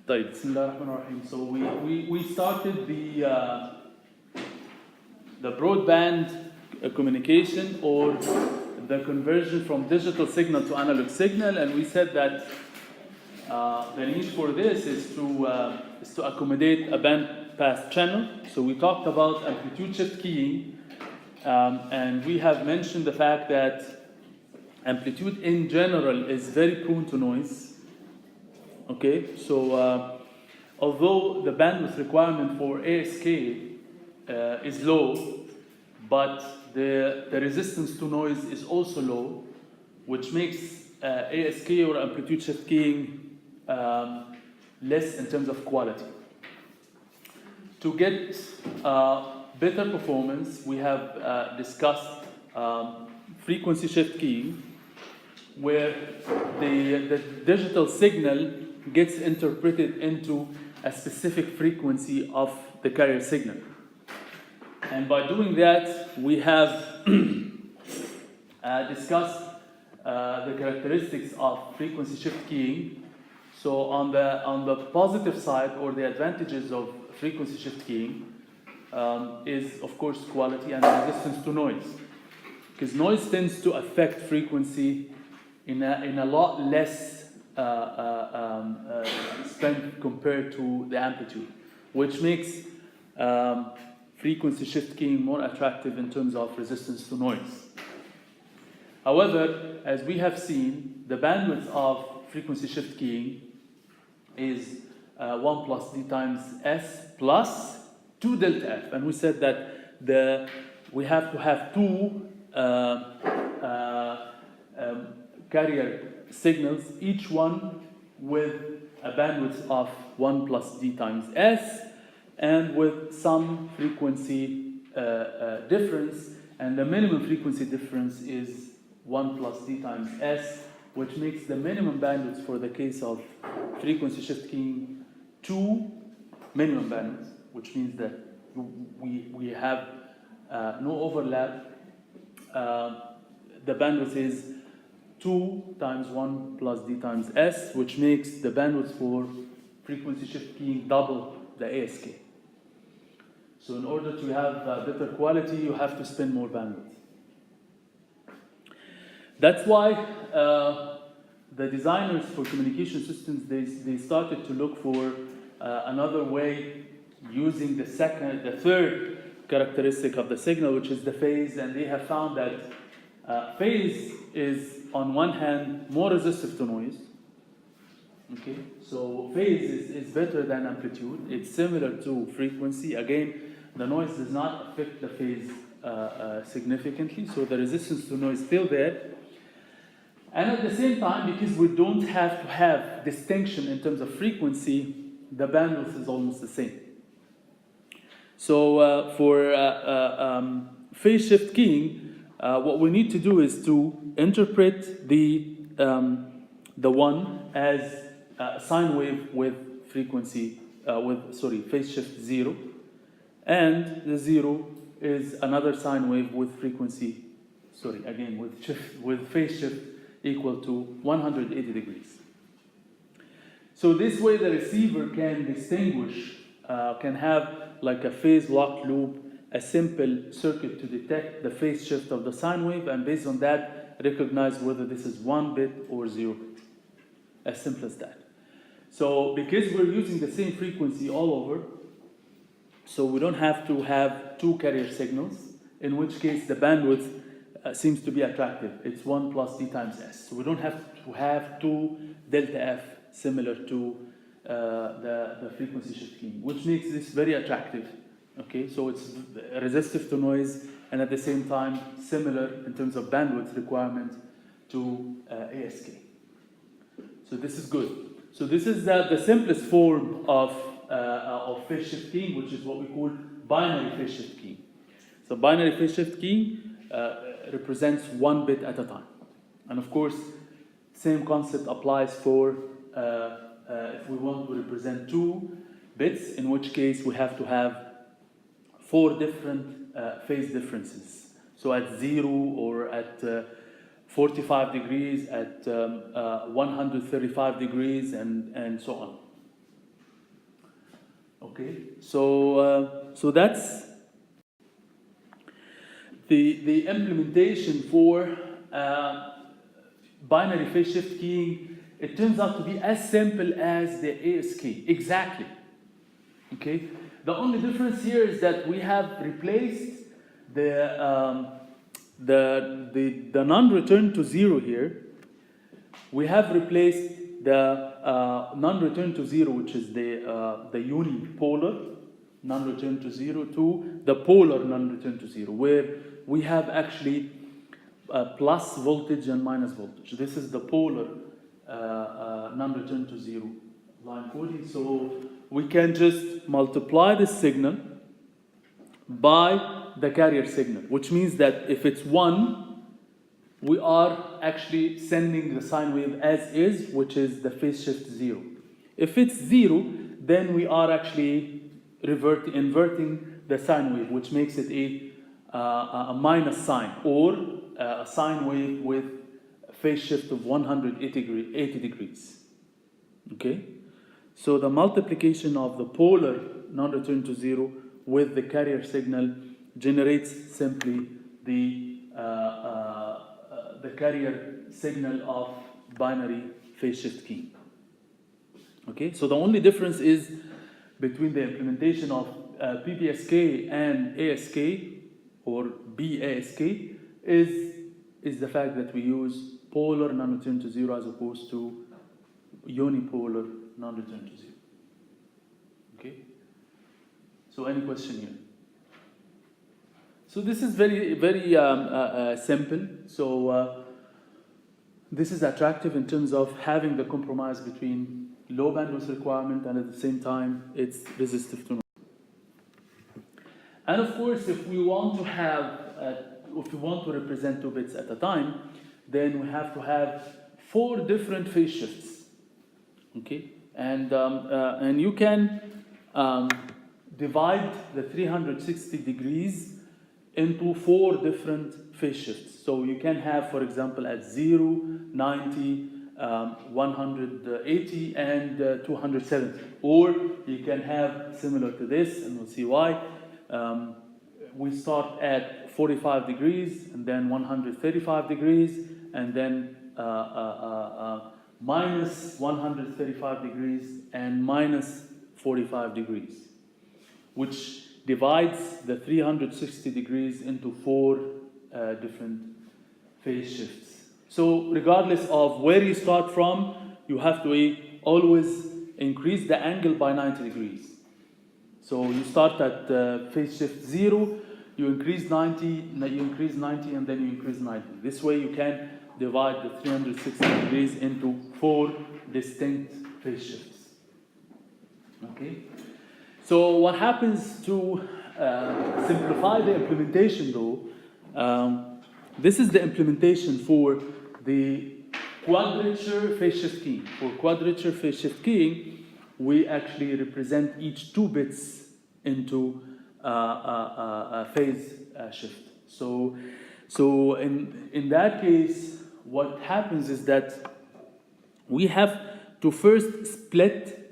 طيب بسم الله الرحمن الرحيم. So we started the broadband communication or the conversion from digital signal to analog signal, and we said that the need for this is to accommodate a band pass channel. So we talked about amplitude shift keying, and we have mentioned the fact that amplitude in general is very prone to noise. Okay, so although the bandwidth requirement for ASK is low, but the resistance to noise is also low, which makes ASK or amplitude shift keying less in terms of quality. To get better performance, we have discussed frequency shift keying, where the digital signal gets interpreted into a specific frequency of the carrier signal. And by doing that, we have discussed the characteristics of frequency shift keying. So on the positive side, or the advantages of frequency shift keying, is of course quality and resistance to noise, because noise tends to affect frequency in a lot less strength compared to the amplitude, which makes frequency shift keying more attractive in terms of resistance to noise. However, as we have seen, the bandwidth of frequency shift keying is 1 plus d times s plus 2 delta f, and we said that we have to have two carrier signals, each one with a bandwidth of 1 plus d times s, and with some frequency difference, and the minimum frequency difference is 1 plus d times s, which makes the minimum bandwidth for the case of frequency shift keying 2 minimum bandwidth, which means that we have no overlap. The bandwidth is 2 times 1 plus d times s, which makes the bandwidth for frequency shift keying double the ASK. So in order to have better quality, you have to spend more bandwidth. That's why the designers for communication systems, they started to look for another way using the third characteristic of the signal, which is the phase, and they have found that phase is, on one hand, more resistive to noise. Okay, so phase is better than amplitude. It's similar to frequency. Again, the noise does not affect the phase significantly, so the resistance to noise is still there. And at the same time, because we don't have to have distinction in terms of frequency, the bandwidth is almost the same. So for phase shift keying, what we need to do is to interpret the one as a sine wave with frequency phase shift 0, and the 0 is another sine wave with frequency with phase shift equal to 180 degrees. So this way the receiver can distinguish, can have like a phase locked loop, a simple circuit to detect the phase shift of the sine wave, and based on that recognize whether this is 1 bit or 0 bit. As simple as that. So because we're using the same frequency all over, so we don't have to have two carrier signals, in which case the bandwidth seems to be attractive. It's 1 plus d times s. So we don't have to have 2 delta f similar to the frequency shift keying, which makes this very attractive. Okay, so it's resistive to noise, and at the same time similar in terms of bandwidth requirement to ASK. So this is good. So this is the simplest form of phase shift keying, which is what we call binary phase shift keying. So binary phase shift keying represents 1 bit at a time, and of course, same concept applies for if we want to represent 2 bits, in which case we have to have 4 different phase differences. So at 0 or at 45 degrees, at 135 degrees, and so on. Okay, so that's the implementation for binary phase shift keying. It turns out to be as simple as the ASK, exactly. Okay, the only difference here is that we have replaced the non-return to zero here. We have replaced the non-return to zero, which is the unipolar non-return to zero, to the polar non-return to zero, where we have actually plus voltage and minus voltage. This is the polar non-return to zero line coding. So we can just multiply the signal by the carrier signal, which means that if it's 1, we are actually sending the sine wave as is, which is the phase shift 0. If it's 0, then we are actually inverting the sine wave, which makes it a minus sign, or a sine wave with phase shift of 180 degrees. Okay? So the multiplication of the polar non-return to zero with the carrier signal generates simply the carrier signal of binary phase shift key. Okay, so the only difference is between the implementation of PPSK and ASK, or BASK, is the fact that we use polar non-return to zero as opposed to unipolar non-return to zero. Okay, so any question here? So this is very, very simple. So this is attractive in terms of having the compromise between low bandwidth requirement and at the same time it's resistive to noise. And of course, if we want to have, if we want to represent 2 bits at a time, then we have to have 4 different phase shifts. Okay, and you can divide the 360 degrees into 4 different phase shifts. So you can have, for example, at 0, 90, 180, and 270. Or you can have similar to this, and we'll see why. We start at 45 degrees, and then 135 degrees, and then minus 135 degrees, and minus 45 degrees, which divides the 360 degrees into 4 different phase shifts. So regardless of where you start from, you have to always increase the angle by 90 degrees. So you start at phase shift 0, you increase 90, and then you increase 90. This way you can divide the 360 degrees into 4 distinct phase shifts. Okay? So what happens to simplify the implementation though, this is the implementation for the quadrature phase shift keying. For quadrature phase shift keying, we actually represent each 2 bits into a phase shift. So in that case, what happens is that we have to first split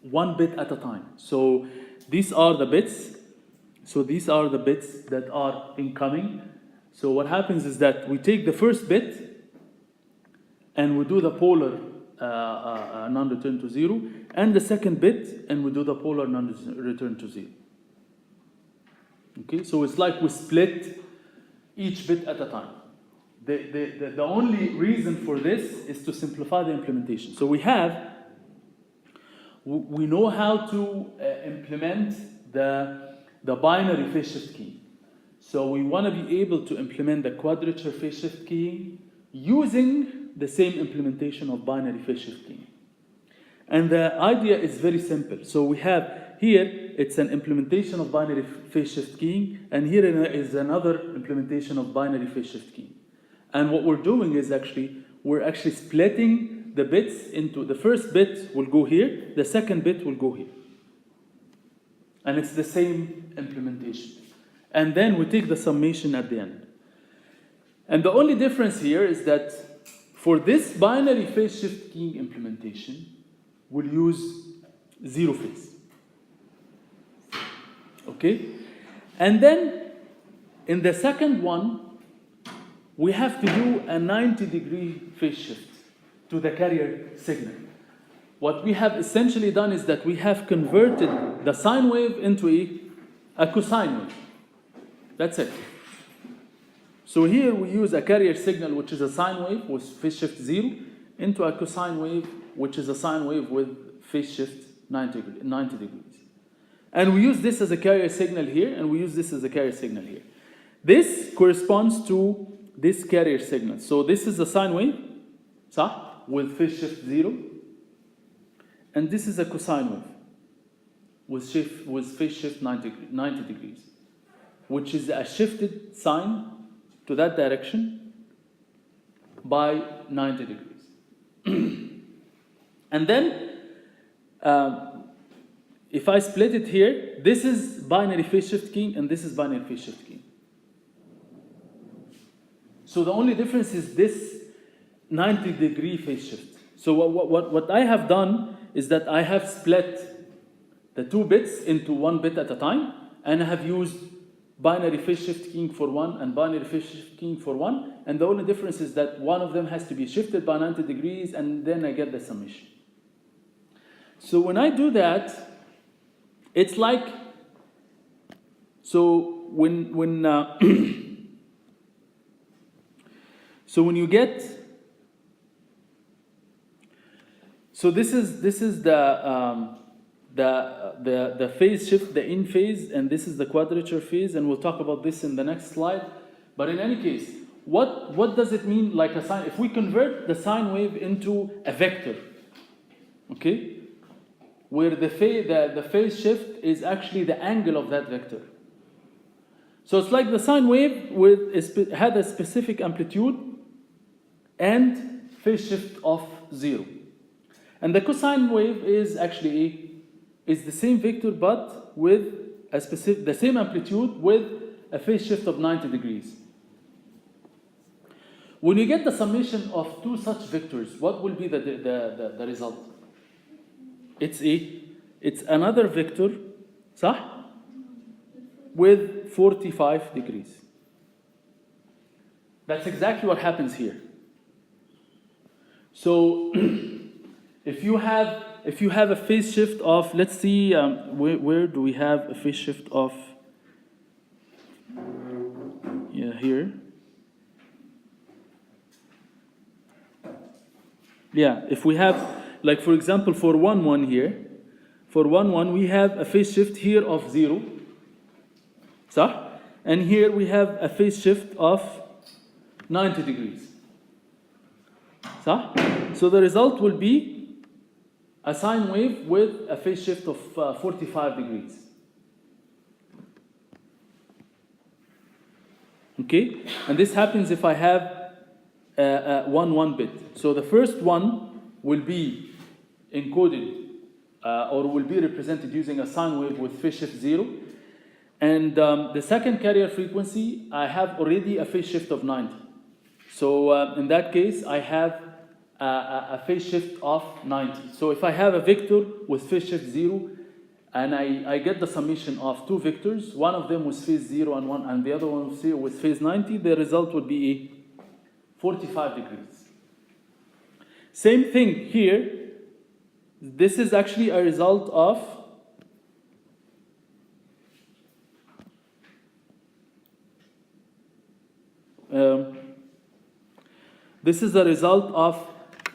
1 bit at a time. So these are the bits. So these are the bits that are incoming. So what happens is that we take the first bit and we do the polar non-return to zero, and the second bit and we do the polar non-return to zero. Okay, so it's like we split each bit at a time. The only reason for this is to simplify the implementation. So we know how to implement the binary phase shift key. So we want to be able to implement the quadrature phase shift keying using the same implementation of binary phase shift keying. And the idea is very simple. So we have here, it's an implementation of binary phase shift keying, and here is another implementation of binary phase shift keying. And what we're doing is we're actually splitting the bits into, the first bit will go here, the second bit will go here. And it's the same implementation. And then we take the summation at the end. And the only difference here is that for this binary phase shift keying implementation, we'll use 0 phase. Okay? And then in the second one, we have to do a 90-degree phase shift to the carrier signal. What we have essentially done is that we have converted the sine wave into a cosine wave. That's it. So here we use a carrier signal, which is a sine wave with phase shift 0, into a cosine wave, which is a sine wave with phase shift 90 degrees. And we use this as a carrier signal here, and we use this as a carrier signal here. This corresponds to this carrier signal. So this is a sine wave, with phase shift 0. And this is a cosine wave with phase shift 90 degrees, which is a shifted sine to that direction by 90 degrees. And then, if I split it here, this is binary phase shift keying and this is binary phase shift keying. So the only difference is this 90-degree phase shift. So what I have done is that I have split the 2 bits into 1 bit at a time, and I have used binary phase shift keying for one and binary phase shift keying for one, and the only difference is that one of them has to be shifted by 90 degrees, and then I get the summation. So when I do that, it's like, so when so when you get, so this is the phase shift, the in phase, and this is the quadrature phase, and we'll talk about this in the next slide. But in any case, what does it mean like a sine? If we convert the sine wave into a vector, okay, where the phase shift is actually the angle of that vector. So it's like the sine wave had a specific amplitude and phase shift of 0. And the cosine wave is actually is the same vector but with the same amplitude with a phase shift of 90 degrees. When you get the summation of 2 such vectors, what will be the result? It's another vector, with 45 degrees. That's exactly what happens here. So if you have a phase shift of, let's see, where do we have a phase shift of? Yeah, here. Yeah, if we have, like for example, for 1, 1 here, for 1, 1, we have a phase shift here of 0. And here we have a phase shift of 90 degrees. So the result will be a sine wave with a phase shift of 45 degrees. Okay? And this happens if I have 1, 1 bit. So the first one will be encoded or will be represented using a sine wave with phase shift 0. And the second carrier frequency, I have already a phase shift of 90. So in that case, I have a phase shift of 90. So if I have a vector with phase shift 0, and I get the summation of 2 vectors, one of them with phase 0 and the other one with phase 90, the result would be 45 degrees. Same thing here. This is actually a result of this is the result of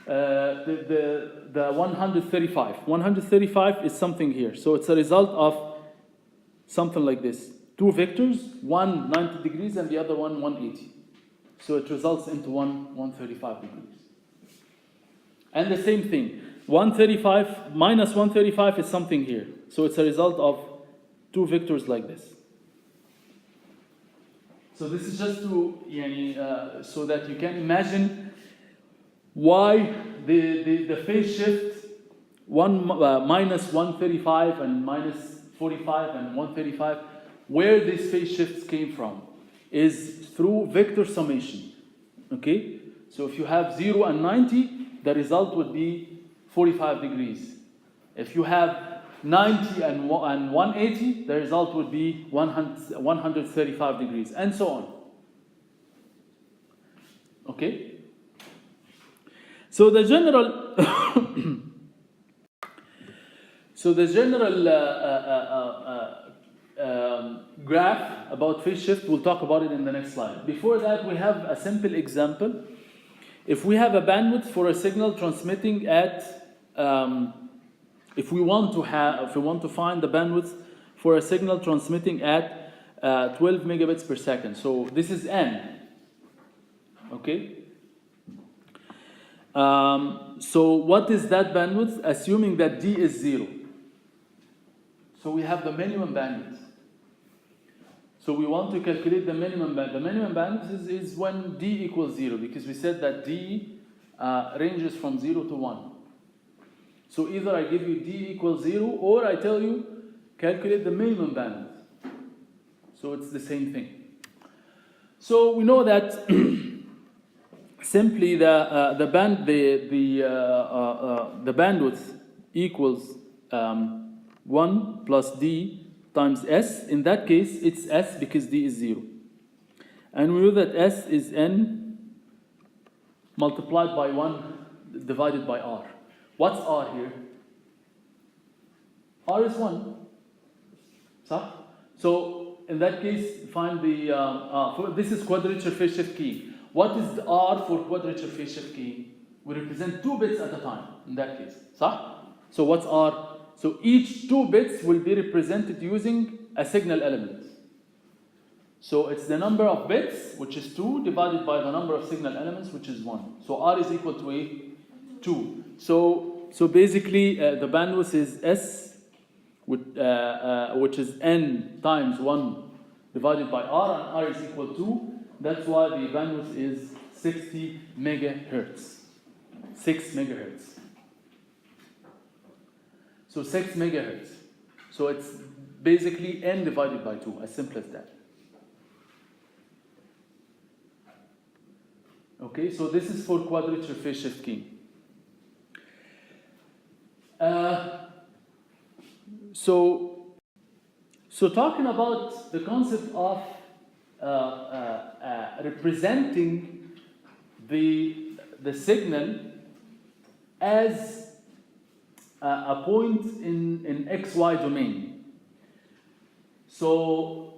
the 135. 135 is something here. So it's a result of something like this. 2 vectors, one 90 degrees and the other one 180. So it results into 135 degrees. And the same thing. 135 minus 135 is something here. So it's a result of 2 vectors like this. So this is just to, so that you can imagine why the phase shift minus 135 and minus 45 and 135, where these phase shifts came from is through vector summation. Okay? So if you have 0 and 90, the result would be 45 degrees. If you have 90 and 180, the result would be 135 degrees, and so on. Okay? So the general graph about phase shift, we'll talk about it in the next slide. Before that, we have a simple example. If we have a bandwidth for a signal transmitting at, if we want to find the bandwidth for a signal transmitting at 12 megabits per second. So this is n. Okay. So what is that bandwidth? Assuming that d is 0. So we have the minimum bandwidth. So we want to calculate the minimum bandwidth. The minimum bandwidth is when d equals 0, because we said that d ranges from 0 to 1. So either I give you d equals 0, or I tell you calculate the minimum bandwidth. So it's the same thing. So we know that simply the bandwidth equals 1 plus d times s. In that case, it's s because d is 0. And we know that s is n multiplied by 1 divided by r. What's r here? R is 1. So in that case, find the, this is quadrature phase shift keying. What is the r for quadrature phase shift keying? We represent 2 bits at a time in that case. So what's r? So each 2 bits will be represented using a signal element. So it's the number of bits, which is 2, divided by the number of signal elements, which is 1. So r is equal to 2. So basically the bandwidth is s, which is n times 1 divided by r, and r is equal to. That's why the bandwidth is 60 megahertz. 6 megahertz. So 6 megahertz. So it's basically n divided by 2, as simple as that. Okay, so this is for quadrature phase shift keying. So talking about the concept of representing the signal as a point in XY domain. So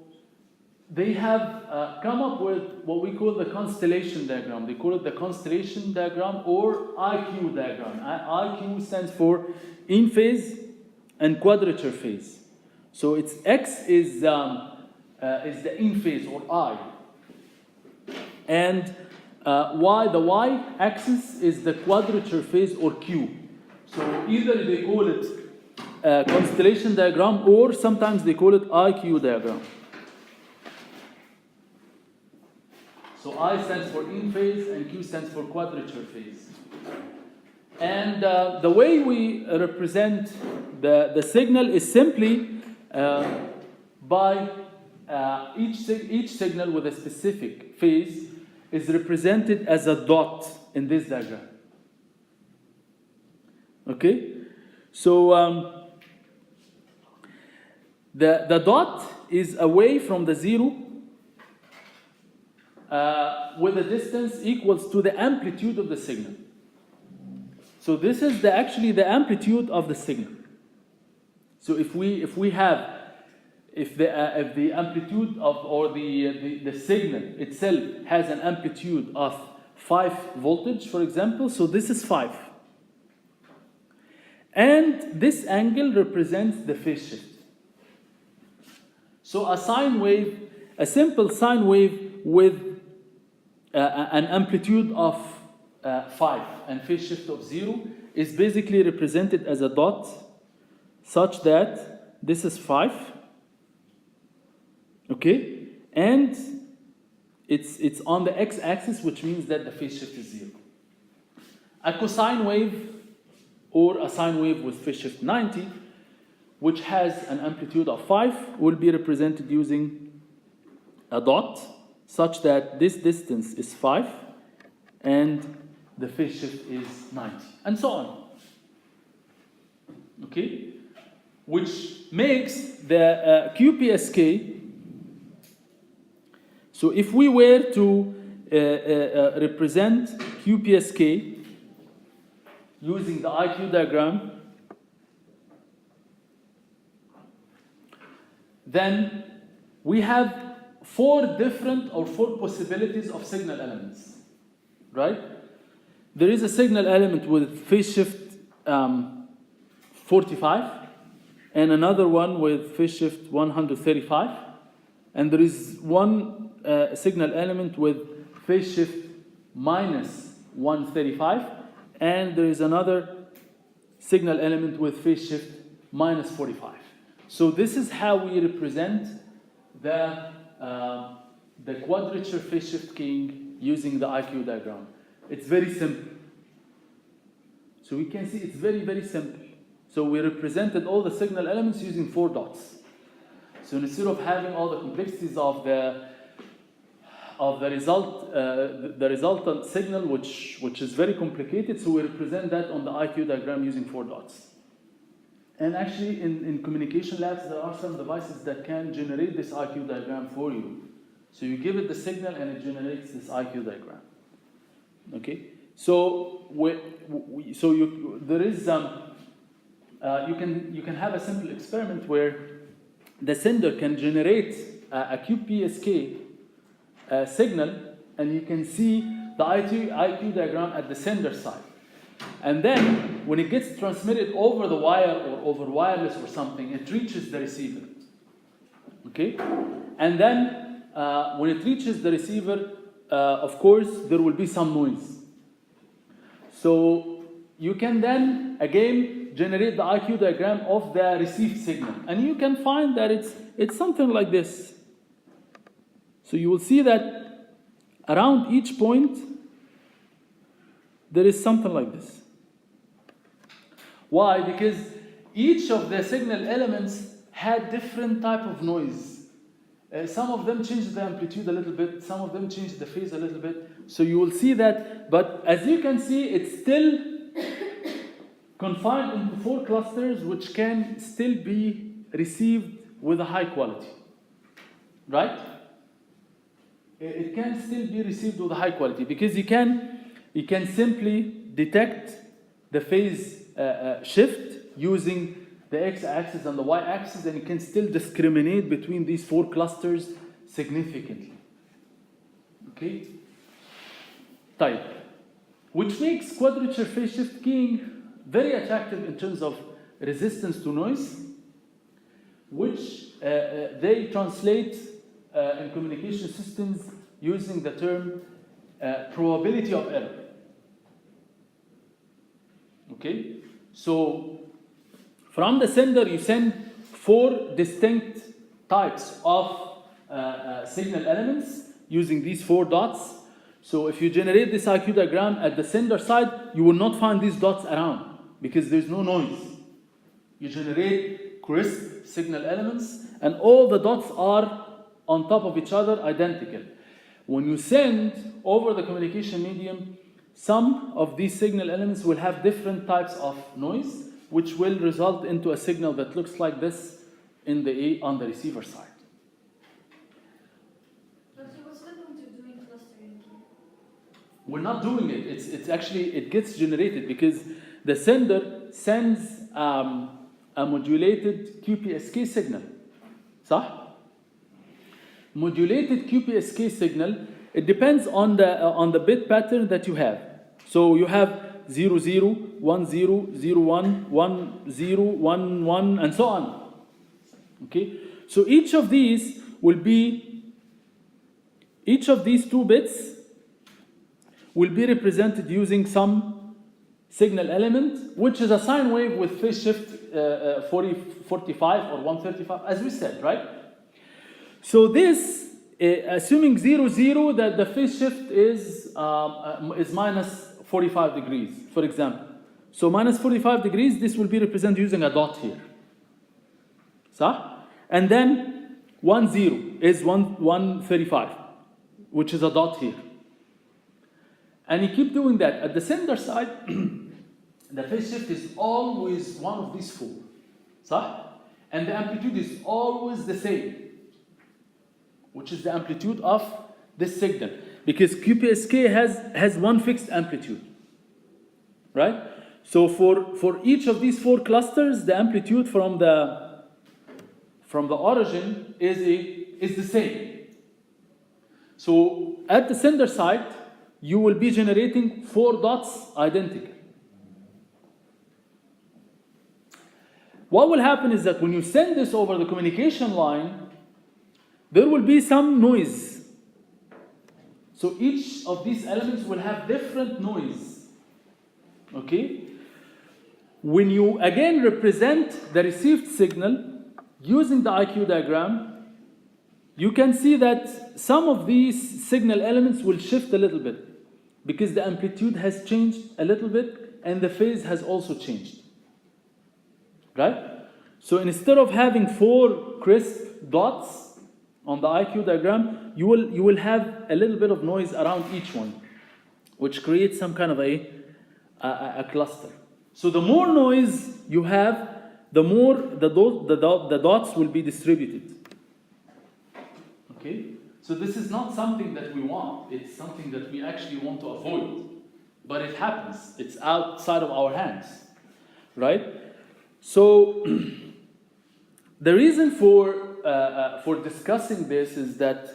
they have come up with what we call the constellation diagram. They call it the constellation diagram or IQ diagram. IQ stands for in phase and quadrature phase. So it's X is the in phase or I, and Y, the Y axis is the quadrature phase or Q. So either they call it constellation diagram, or sometimes they call it IQ diagram. So I stands for in phase and Q stands for quadrature phase. And the way we represent the signal is simply by each signal with a specific phase is represented as a dot in this diagram. Okay? So the dot is away from the 0 with a distance equals to the amplitude of the signal. So this is actually the amplitude of the signal. So if the amplitude of or the signal itself has an amplitude of 5 voltage, for example, so this is 5. And this angle represents the phase shift. So a simple sine wave with an amplitude of 5 and phase shift of 0 is basically represented as a dot, such that this is 5, okay, and it's on the x-axis, which means that the phase shift is 0. A cosine wave or a sine wave with phase shift 90, which has an amplitude of 5, will be represented using a dot, such that this distance is 5 and the phase shift is 90, and so on. Okay? which makes the QPSK. So if we were to represent QPSK using the IQ diagram, then we have four possibilities of signal elements, right? There is a signal element with phase shift 45, and another one with phase shift 135, and there is one signal element with phase shift minus 135, and there is another signal element with phase shift minus 45. So this is how we represent the quadrature phase shift keying using the IQ diagram. It's very simple. So we can see it's very, very simple. So we represented all the signal elements using 4 dots. So instead of having all the complexities of the resultant signal, which is very complicated, so we represent that on the IQ diagram using 4 dots. And actually, in communication labs, there are some devices that can generate this IQ diagram for you. So you give it the signal, and it generates this IQ diagram. Okay. So you can have a simple experiment where the sender can generate a QPSK signal, and you can see the IQ diagram at the sender side. And then, when it gets transmitted over the wire or over wireless or something, it reaches the receiver. Okay? And then, when it reaches the receiver, of course, there will be some noise. So, you can then, again, generate the IQ diagram of the received signal. And you can find that it's something like this. So, you will see that around each point, there is something like this. Why? Because each of the signal elements had different type of noise. Some of them changed the amplitude a little bit, some of them changed the phase a little bit. So you will see that, but as you can see, it's still confined into 4 clusters, which can still be received with a high quality. Right? It can still be received with a high quality because you can simply detect the phase shift using the x-axis and the y-axis, and you can still discriminate between these 4 clusters significantly. Okay? Type. Which makes quadrature phase shift keying very attractive in terms of resistance to noise, which they translate in communication systems using the term probability of error. Okay? So, from the sender, you send 4 distinct types of signal elements using these 4 dots. So, if you generate this IQ diagram at the sender side, you will not find these dots around because there's no noise. You generate crisp signal elements, and all the dots are on top of each other, identical. When you send over the communication medium, some of these signal elements will have different types of noise, which will result into a signal that looks like this on the receiver side. But what's the point of doing clustering? We're not doing it. It's actually, it gets generated because the sender sends a modulated QPSK signal. صح? Modulated QPSK signal, it depends on the bit pattern that you have. So you have 00, 10, 01, 10, 11, and so on. Okay? So each of these 2 bits will be represented using some signal element, which is a sine wave with phase shift 45 or 135, as we said, right? So this, assuming 00, that the phase shift is minus 45 degrees, for example. So minus 45 degrees, this will be represented using a dot here. And then 10 is 135, which is a dot here. And you keep doing that. At the sender side, the phase shift is always one of these 4. and the amplitude is always the same, which is the amplitude of this signal, because QPSK has one fixed amplitude, right? So for each of these 4 clusters, the amplitude from the origin is the same. So at the sender side, you will be generating 4 dots identical. What will happen is that when you send this over the communication line, there will be some noise. So each of these elements will have different noise. Okay? When you again represent the received signal using the IQ diagram, you can see that some of these signal elements will shift a little bit because the amplitude has changed a little bit and the phase has also changed. Right? So instead of having 4 crisp dots on the IQ diagram, you will have a little bit of noise around each one, which creates some kind of a cluster. So the more noise you have, the more the dots will be distributed. Okay? So this is not something that we want. It's something that we actually want to avoid. But it happens. It's outside of our hands. Right? So the reason for discussing this is that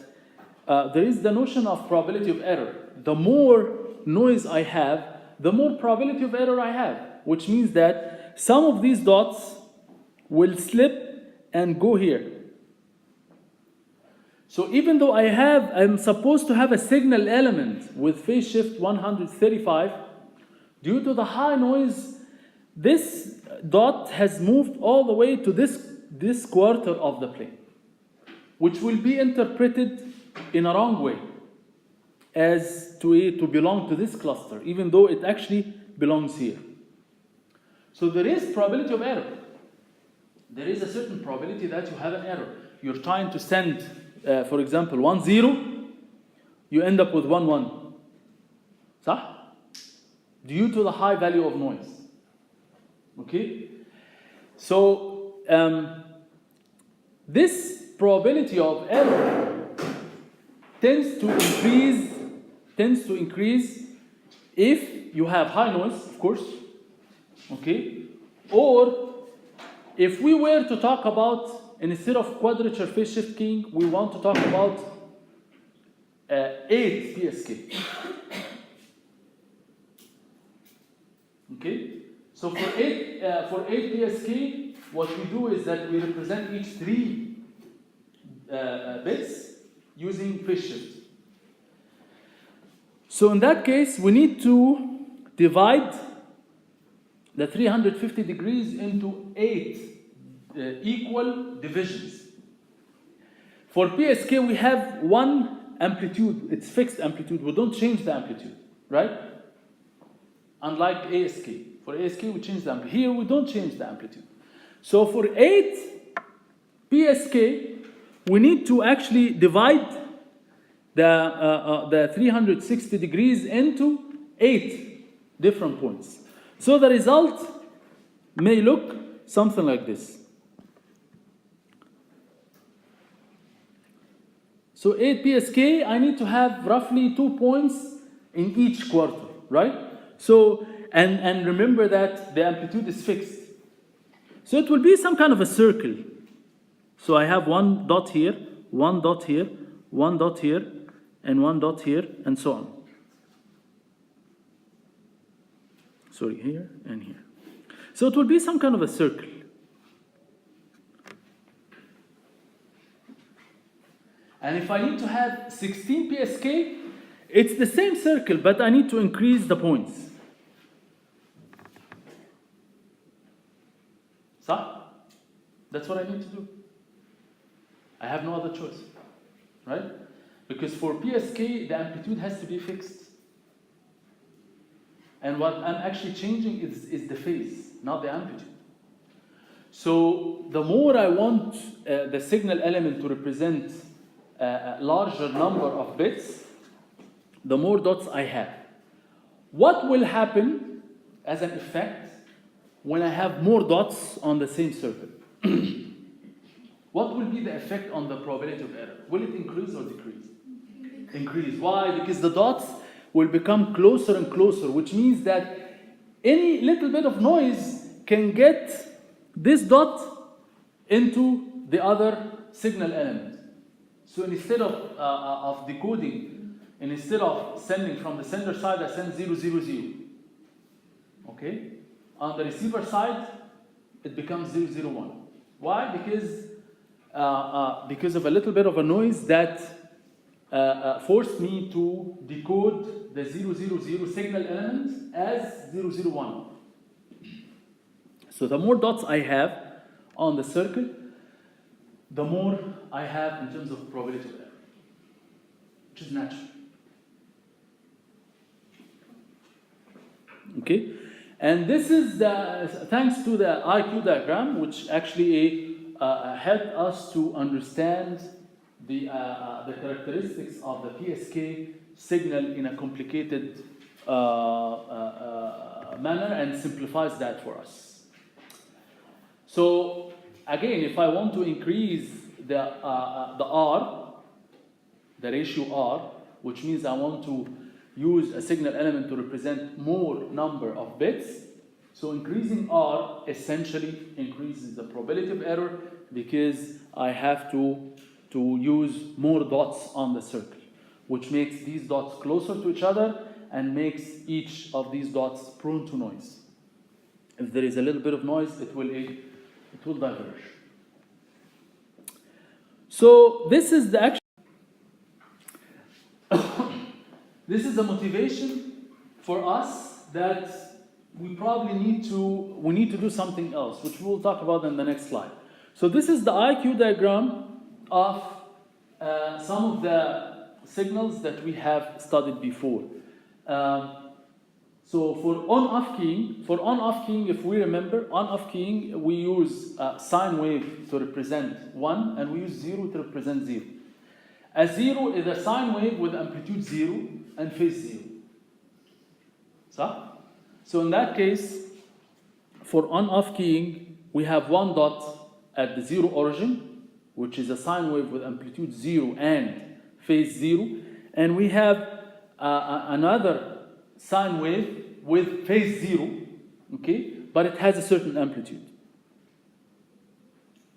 there is the notion of probability of error. The more noise I have, the more probability of error I have, which means that some of these dots will slip and go here. So even though I'm supposed to have a signal element with phase shift 135, due to the high noise, this dot has moved all the way to this quarter of the plane, which will be interpreted in a wrong way as to belong to this cluster, even though it actually belongs here. So there is probability of error. There is a certain probability that you have an error. You're trying to send, for example, 1 0, you end up with 1 1. صح? Due to the high value of noise. Okay? So this probability of error tends to increase if you have high noise, of course. Okay? Or if we were to talk about, instead of quadrature phase shift keying, we want to talk about 8 PSK. Okay? So for 8 PSK, what we do is that we represent each 3 bits using phase shift. So in that case, we need to divide the 350 degrees into 8 equal divisions. For PSK, we have one amplitude. It's fixed amplitude. We don't change the amplitude, right? Unlike ASK. For ASK, we change the amplitude. Here, we don't change the amplitude. So for 8 PSK, we need to actually divide the 360 degrees into 8 different points. So the result may look something like this. So 8 PSK, I need to have roughly 2 points in each quarter, right? So, and remember that the amplitude is fixed. So it will be some kind of a circle. So I have 1 dot here, 1 dot here, 1 dot here, and 1 dot here, and so on. Sorry, here and here. So it will be some kind of a circle. And if I need to have 16 PSK, it's the same circle, but I need to increase the points. So, that's what I need to do. I have no other choice, right? Because for PSK, the amplitude has to be fixed. And what I'm actually changing is the phase, not the amplitude. So the more I want the signal element to represent a larger number of bits, the more dots I have. What will happen as an effect when I have more dots on the same circle? will be the effect on the probability of error? Will it increase or decrease? Increase. Why? Because the dots will become closer and closer, which means that any little bit of noise can get this dot into the other signal element. So instead of decoding, and instead of sending from the sender side, I send 0, 0, 0. Okay? On the receiver side, it becomes 0, 0, 1. Why? Because of a little bit of a noise that forced me to decode the 0, 0, 0 signal element as 0, 0, 1. So the more dots I have on the circle, the more I have in terms of probability of error, which is natural. Okay? And this is thanks to the IQ diagram, which actually helped us to understand the characteristics of the PSK signal in a complicated manner and simplifies that for us. So again, if I want to increase the R, the ratio R, which means I want to use a signal element to represent more number of bits, so increasing R essentially increases the probability of error because I have to use more dots on the circle, which makes these dots closer to each other and makes each of these dots prone to noise. If there is a little bit of noise, it will diverge. So this is the action. This is the motivation for us that we probably need to do something else, which we'll talk about in the next slide. So this is the IQ diagram of some of the signals that we have studied before. So for on-off keying, if we remember, on-off keying, we use sine wave to represent 1, and we use 0 to represent 0. A 0 is a sine wave with amplitude 0 and phase 0. So in that case, for on-off keying, we have one dot at the 0 origin, which is a sine wave with amplitude 0 and phase 0, and we have another sine wave with phase 0, okay, but it has a certain amplitude,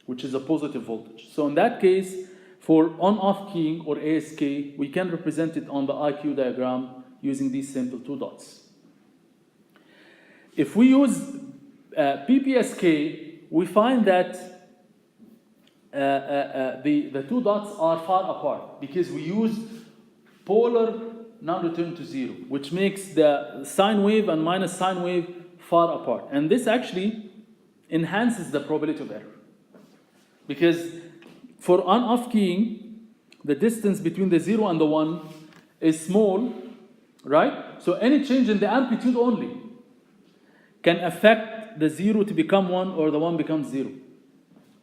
which is a positive voltage. So in that case, for on-off keying or ASK, we can represent it on the IQ diagram using these simple two dots. If we use PPSK, we find that the two dots are far apart because we use polar non-return to 0, which makes the sine wave and minus sine wave far apart. And this actually enhances the probability of error. Because for on-off keying, the distance between the 0 and the 1 is small, right? So any change in the amplitude only can affect the 0 to become 1 or the 1 becomes 0,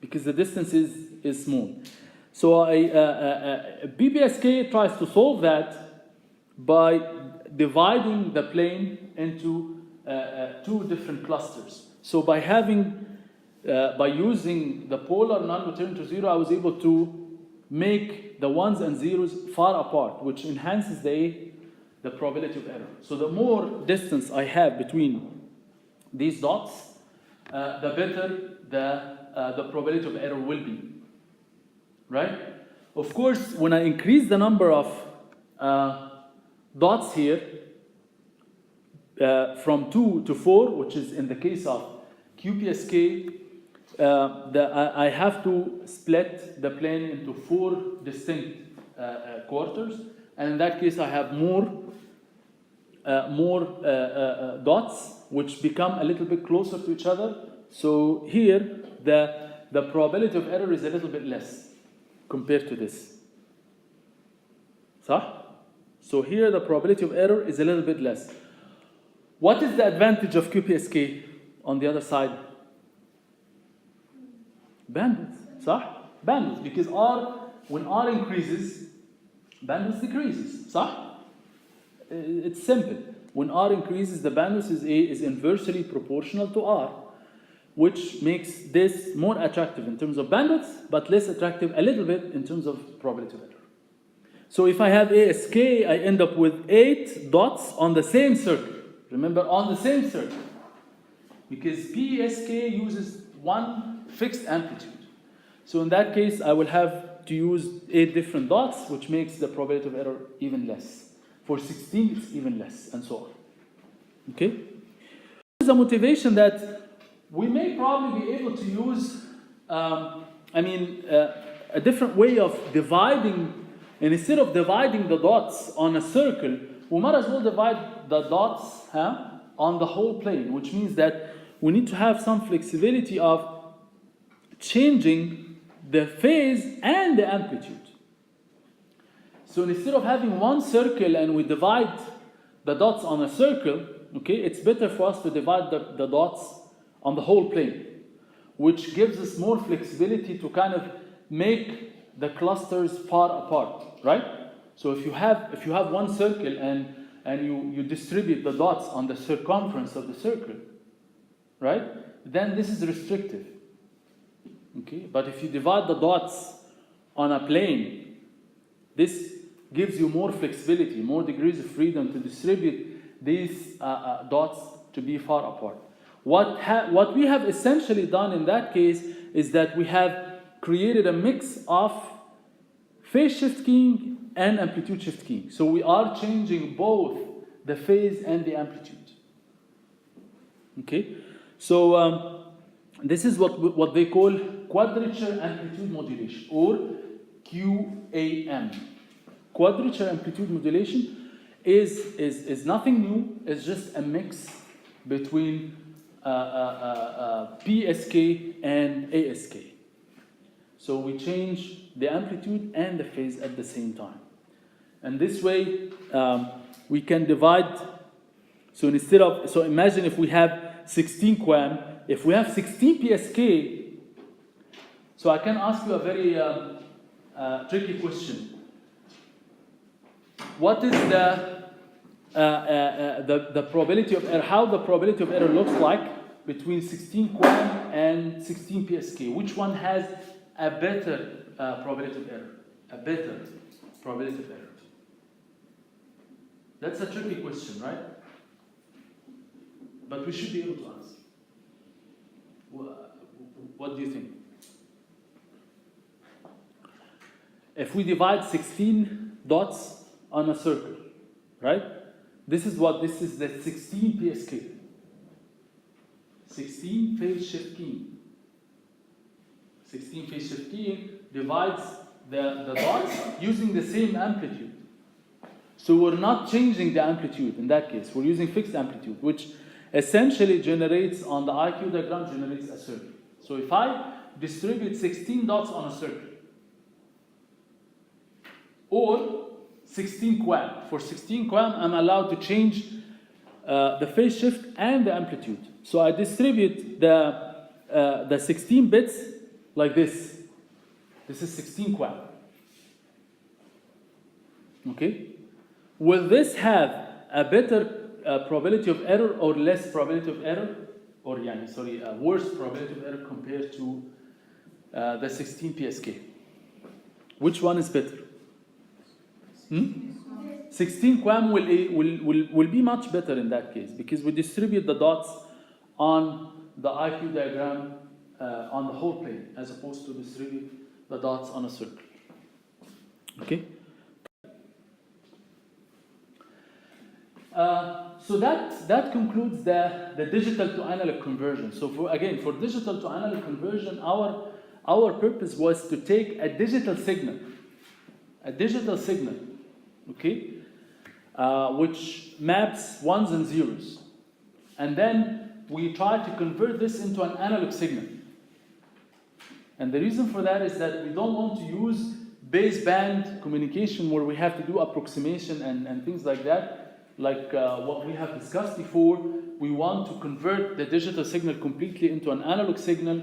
because the distance is small. So PPSK tries to solve that by dividing the plane into two different clusters. So by using the polar non-return to 0, I was able to make the 1s and 0s far apart, which enhances the probability of error. So the more distance I have between these dots, the better the probability of error will be, right? Of course, when I increase the number of dots here from 2 to 4, which is in the case of QPSK, I have to split the plane into 4 distinct quarters, and in that case I have more dots which become a little bit closer to each other. So here the probability of error is a little bit less compared to this. So here the probability of error is a little bit less. What is the advantage of QPSK on the other side? Bandwidth. Bandwidth, because when R increases, bandwidth decreases. It's simple. When R increases, the bandwidth is inversely proportional to R. which makes this more attractive in terms of bandwidth, but less attractive a little bit in terms of probability of error. So if I have ASK, I end up with 8 dots on the same circle. Remember, on the same circle. Because PSK uses one fixed amplitude. So in that case, I will have to use 8 different dots, which makes the probability of error even less. For 16, it's even less, and so on. Okay? This is a motivation that we may probably be able to use, a different way of dividing, and instead of dividing the dots on a circle, we might as well divide the dots on the whole plane, which means that we need to have some flexibility of changing the phase and the amplitude. So instead of having one circle and we divide the dots on a circle, okay, it's better for us to divide the dots on the whole plane, which gives us more flexibility to kind of make the clusters far apart, right? So if you have one circle and you distribute the dots on the circumference of the circle, right? Then this is restrictive. Okay? But if you divide the dots on a plane, this gives you more flexibility, more degrees of freedom to distribute these dots to be far apart. What we have essentially done in that case is that we have created a mix of phase shift keying and amplitude shift keying. So we are changing both the phase and the amplitude. Okay? So this is what they call quadrature amplitude modulation, or QAM. Quadrature amplitude modulation is nothing new. It's just a mix between PSK and ASK. So we change the amplitude and the phase at the same time. And this way, we can divide. So imagine if we have 16 QAM, if we have 16 PSK, so I can ask you a very tricky question. What is the probability of error? How the probability of error looks like between 16 QAM and 16 PSK? Which one has a better probability of error? A better probability of error. That's a tricky question, right? But we should be able to answer. What do you think? If we divide 16 dots on a circle, right? This is the 16 PSK. 16 phase shift keying. 16 phase shift keying divides the dots using the same amplitude. So we're not changing the amplitude in that case. We're using fixed amplitude, which essentially generates, on the IQ diagram, generates a circle. So if I distribute 16 dots on a circle, or 16 QAM. For 16 QAM, I'm allowed to change the phase shift and the amplitude. So I distribute the 16 bits like this. This is 16 QAM. Okay? Will this have a better probability of error or less probability of error? Or worse probability of error compared to the 16 PSK? Which one is better? 16 QAM will be much better in that case, because we distribute the dots on the IQ diagram on the whole plane, as opposed to distribute the dots on a circle. Okay? So that concludes the digital to analog conversion. So for digital to analog conversion, our purpose was to take a digital signal, okay, which maps ones and zeros, and then we try to convert this into an analog signal. And the reason for that is that we don't want to use baseband communication where we have to do approximation and things like that. Like what we have discussed before, we want to convert the digital signal completely into an analog signal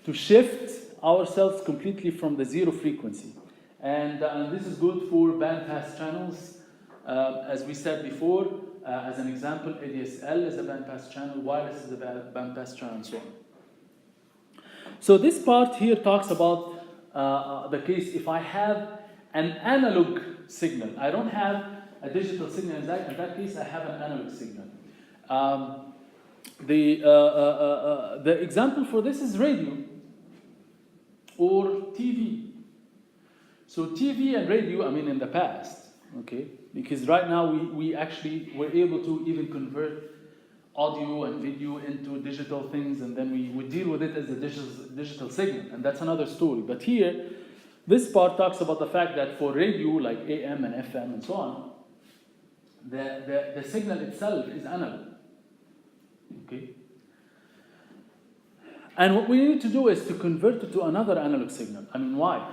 to shift ourselves completely from the zero frequency. And this is good for bandpass channels. As we said before, as an example, ADSL is a bandpass channel, wireless is a bandpass channel, and so on. So this part here talks about the case if I have an analog signal. I don't have a digital signal. In that case, I have an analog signal. The example for this is radio or TV. So TV and radio, I mean in the past, okay? Because right now we actually were able to even convert audio and video into digital things, and then we deal with it as a digital signal, and that's another story. But here, this part talks about the fact that for radio, like AM and FM and so on, the signal itself is analog. Okay? And what we need to do is to convert it to another analog signal. I mean, why?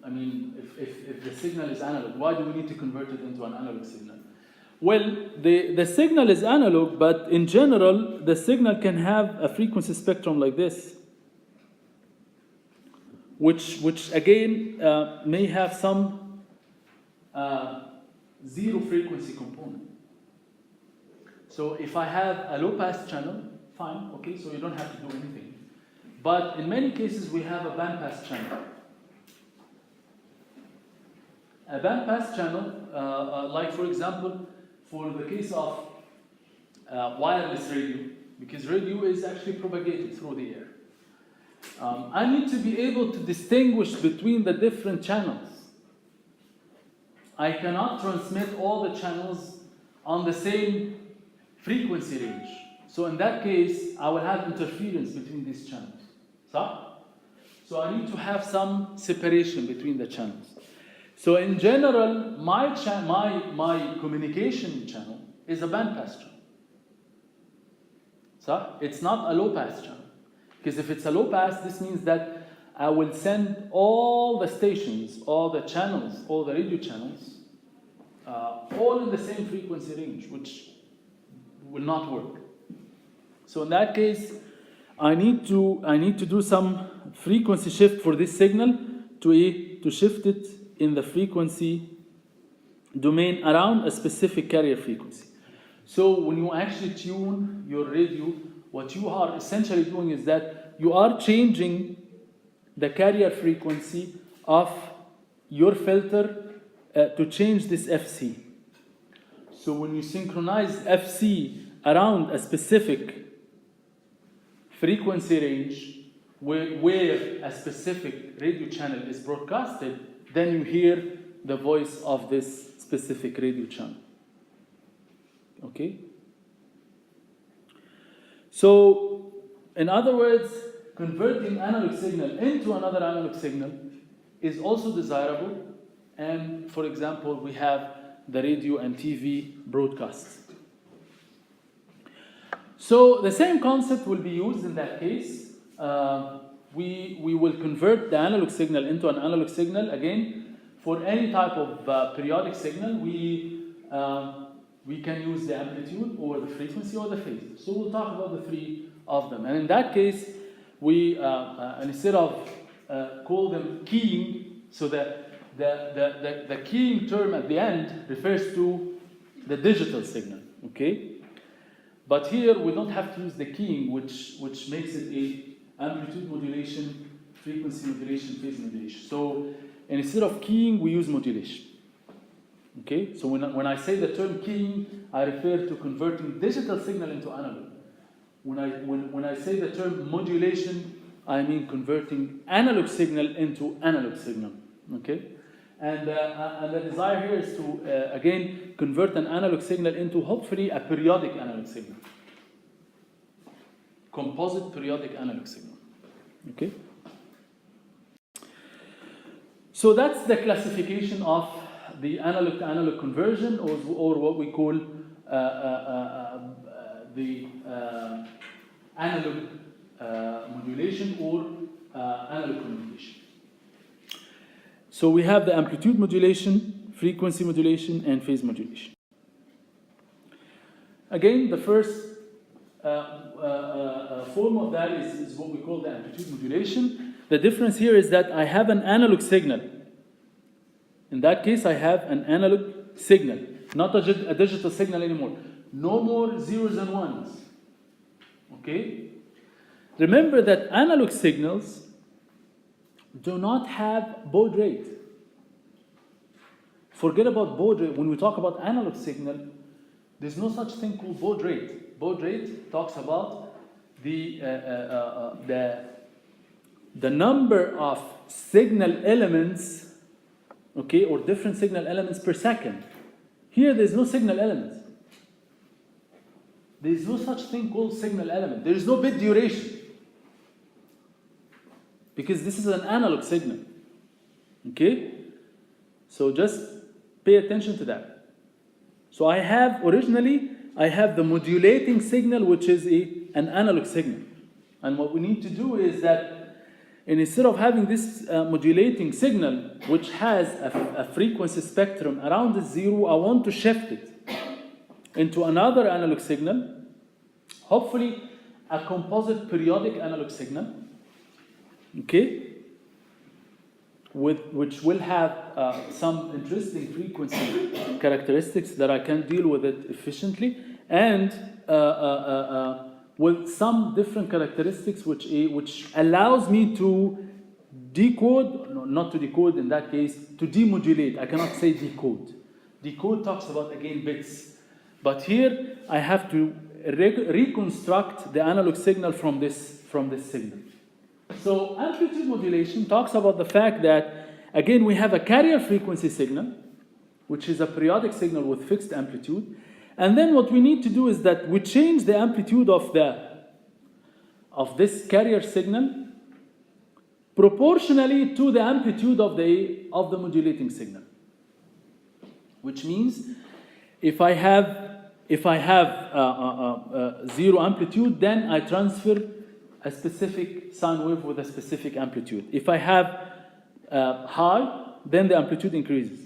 I mean, if the signal is analog, why do we need to convert it into an analog signal? Well, the signal is analog, but in general, the signal can have a frequency spectrum like this, which again may have some zero frequency component. So if I have a low pass channel, fine, okay, so you don't have to do anything. But in many cases, we have a band pass channel. A band pass channel, like for example, for the case of wireless radio, because radio is actually propagated through the air. I need to be able to distinguish between the different channels. I cannot transmit all the channels on the same frequency range. So in that case, I will have interference between these channels. So I need to have some separation between the channels. So in general, my communication channel is a bandpass channel. So it's not a low pass channel. Because if it's a low pass, this means that I will send all the stations, all the channels, all the radio channels, all in the same frequency range, which will not work. So in that case, I need to do some frequency shift for this signal to shift it in the frequency domain around a specific carrier frequency. So when you actually tune your radio, what you are essentially doing is that you are changing the carrier frequency of your filter to change this FC. So when you synchronize FC around a specific frequency range where a specific radio channel is broadcasted, then you hear the voice of this specific radio channel. Okay? So, in other words, converting analog signal into another analog signal is also desirable. And for example, we have the radio and TV broadcasts. So the same concept will be used in that case. We will convert the analog signal into an analog signal. Again, for any type of periodic signal, we can use the amplitude or the frequency or the phase. So we'll talk about the three of them. And in that case, we instead of call them keying, so the keying term at the end refers to the digital signal. Okay. But here we don't have to use the keying, which makes it a amplitude modulation, frequency modulation, phase modulation. So instead of keying, we use modulation. Okay, so when I say the term keying, I refer to converting digital signal into analog. When I say the term modulation, I mean converting analog signal into analog signal. Okay, and the desire here is to again convert an analog signal into hopefully a periodic analog signal, composite periodic analog signal. Okay. So that's the classification of the analog to analog conversion, or what we call the analog modulation or analog communication. So we have the amplitude modulation, frequency modulation, and phase modulation. Again, the first form of that is what we call the amplitude modulation. The difference here is that I have an analog signal. In that case, I have an analog signal, not a digital signal anymore. No more zeros and ones. Okay? Remember that analog signals do not have baud rate. Forget about baud rate. When we talk about analog signal, there's no such thing called baud rate. Baud rate talks about the number of signal elements, okay, or different signal elements per second. Here, there's no signal elements. There's no such thing called signal element. There is no bit duration. Because this is an analog signal. Okay? So just pay attention to that. So originally, I have the modulating signal, which is an analog signal. And what we need to do is that instead of having this modulating signal, which has a frequency spectrum around the zero, I want to shift it into another analog signal, hopefully a composite periodic analog signal, okay, which will have some interesting frequency characteristics that I can deal with it efficiently, and with some different characteristics which allows me to decode, no, not to decode in that case, to demodulate. I cannot say decode. Decode talks about, again, bits. But here, I have to reconstruct the analog signal from this signal. So amplitude modulation talks about the fact that, again, we have a carrier frequency signal, which is a periodic signal with fixed amplitude. And then what we need to do is that we change the amplitude of this carrier signal proportionally to the amplitude of the modulating signal. Which means if I have zero amplitude, then I transfer a specific sine wave with a specific amplitude. If I have high, then the amplitude increases.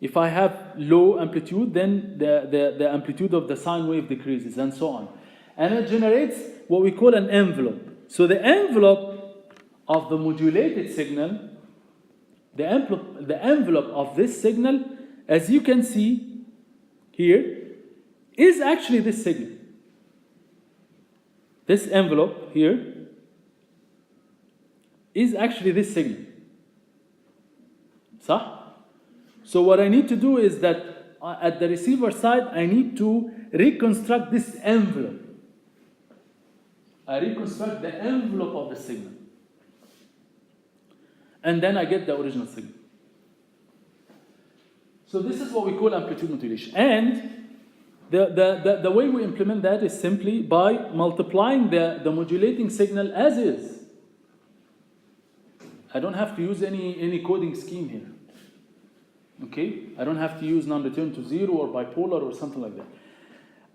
If I have low amplitude, then the amplitude of the sine wave decreases, and so on. And it generates what we call an envelope. So the envelope of the modulated signal, the envelope of this signal, as you can see here, is actually this signal. This envelope here is actually this signal. صح? So what I need to do is that at the receiver side, I need to reconstruct this envelope. I reconstruct the envelope of the signal. And then I get the original signal. So this is what we call amplitude modulation. And the way we implement that is simply by multiplying the modulating signal as is. I don't have to use any coding scheme here. Okay? I don't have to use non-return to zero or bipolar or something like that.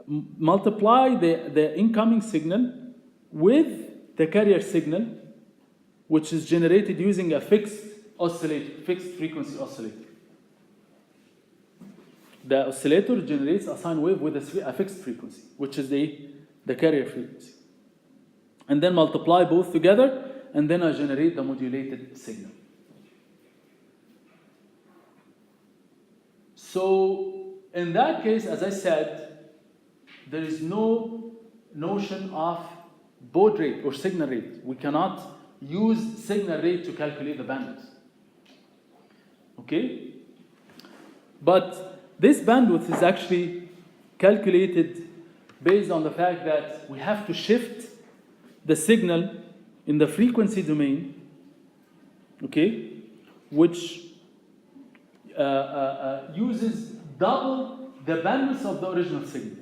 Multiply the incoming signal with the carrier signal, which is generated using a fixed frequency oscillator. The oscillator generates a sine wave with a fixed frequency, which is the carrier frequency. And then multiply both together, and then I generate the modulated signal. So in that case, as I said, there is no notion of baud rate or signal rate. We cannot use signal rate to calculate the bandwidth. Okay? But this bandwidth is actually calculated based on the fact that we have to shift the signal in the frequency domain, okay, which uses double the bandwidth of the original signal.